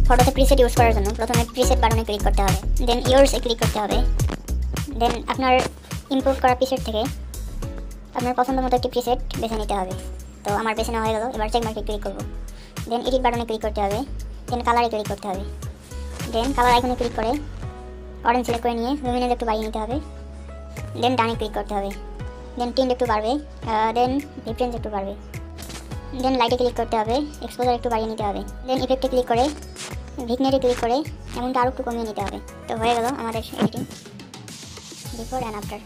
ফটোতে preset use করার জন্য প্রথমে প্রিসেট বাটনে ক্লিক করতে হবে, দেন ইয়োরসে ক্লিক করতে হবে, দেন আপনার ইমপ্রুভ করা প্রিসেট থেকে আপনার পছন্দ মতো একটি প্রিসেট বেছে নিতে হবে। তো আমার বেছে নেওয়া হয়ে গেল। এবার চেক মার্কে ক্লিক করব, দেন এডিট বাটনে ক্লিক করতে হবে, দেন কালারে ক্লিক করতে হবে, দেন কালার আইকনে ক্লিক করে অরেঞ্জ সিলেক্ট করে নিয়ে লুমিনেস একটু বাড়িয়ে নিতে হবে, দেন ডানে ক্লিক করতে হবে, দেন টিন্ট একটু বাড়বে, দেন ডিফারেন্স একটু বাড়বে, দেন লাইটে ক্লিক করতে হবে, এক্সপোজার একটু বাড়িয়ে নিতে হবে, দেন ইফেক্টে ক্লিক করে ভিগনেটে ক্লিক করে এমনটা আরও একটু কমিয়ে নিতে হবে। তো হয়ে গেল আমাদের এডিটিং বিফোর অ্যান্ড আফটার।